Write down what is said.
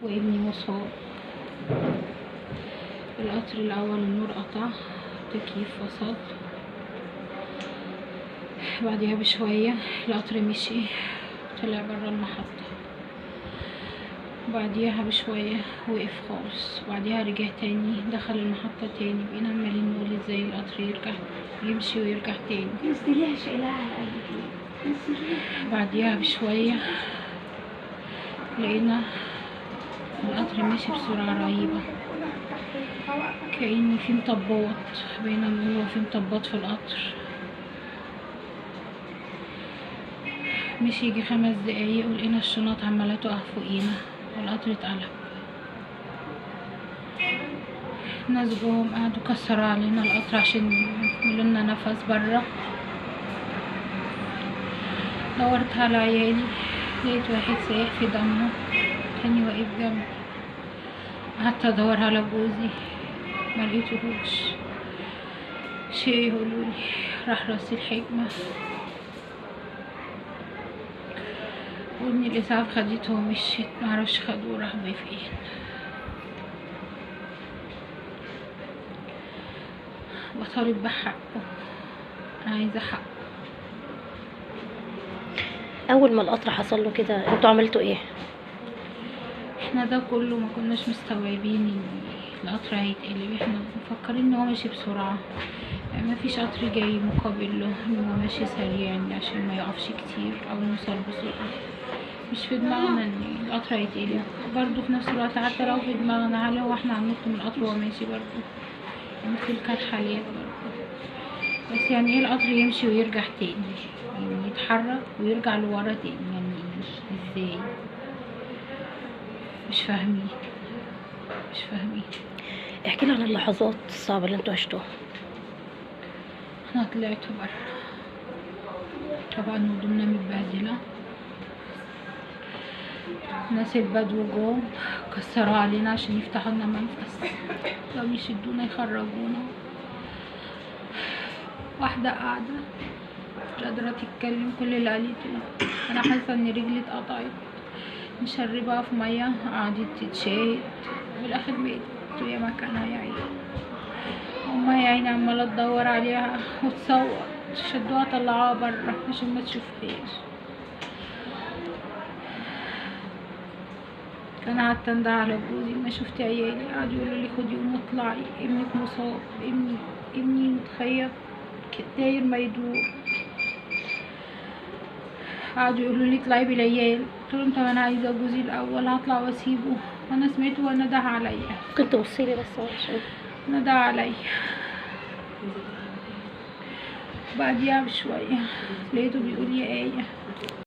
وابني مصاب. القطر الاول النور قطع، التكييف فصل. بعدها بشوية القطر مشي طلع برا المحطة. بعديها بشوية وقف خالص، بعديها رجع تاني دخل المحطة تاني. بقينا عمالين نقول ازاي القطر يرجع يمشي ويرجع تاني. بعديها بشوية لقينا القطر ماشي بسرعة رهيبة، كأن في مطبات. بقينا نقول هو في مطبات في القطر. مشي يجي 5 دقايق ولقينا الشنط عمالة تقع فوقينا والقطر اتقلب. ناس جوهم قعدوا كسروا علينا القطر عشان يملولنا نفس برا. دورت على عيالي لقيت واحد سايح في دمه، تاني واقف جنبي. قعدت ادور على جوزي ملقيتهوش. شيء يقولولي راح راس الحكمة، وابني الاسعاف خدته ومشيت، معرفش خدوه راح بيه فين. بطالب بحقه، انا عايزه حقه. اول ما القطر حصل له كده انتوا عملتوا ايه؟ احنا ده كله ما كناش مستوعبين ان القطر هيتقلب. احنا مفكرين ان هو ماشي بسرعه، ما فيش قطر جاي مقابل له، ان هو ماشي سريع عشان ما يقفش كتير او نوصل بسرعه. مش في دماغنا ان القطر هيتقلب. برضه في نفس الوقت حتى لو في دماغنا هل هو احنا هننط من القطر وهو ماشي؟ برضه مثل كانت حالات برضه. بس يعني ايه القطر يمشي ويرجع تاني؟ يعني يتحرك ويرجع لورا تاني، يعني ازاي؟ مش فاهمين. احكي لي عن اللحظات الصعبة اللي انتوا عشتوها. احنا طلعت برا طبعا هدومنا متبهدلة. ناس البدو جم كسروا علينا عشان يفتحوا لنا منفس، لو يشدونا يخرجونا. واحدة قاعدة مش قادرة تتكلم، كل اللي قالته انا حاسة ان رجلي اتقطعت. نشربها في مية قعدت تتشاهد والاخر ماتت وهي مكانها يا عيني. امها يا عيني عمالة تدور عليها وتصوت، شدوها طلعوها برا عشان ما تشوفهاش. كان قعدت انده على جوزي ما شفت عيالي، قعدوا يقولوا لي خدي قومي اطلعي ابنك مصاب، ابني متخيط داير ما يدور. قعدوا يقولوا لي اطلعي بالعيال. قلت لهم طب انا عايزه جوزي الاول هطلع واسيبه. وانا سمعته هو نده عليا. كنت بصيلي بس عشان نده عليا. بعديها بشويه لقيته بيقول يا ايه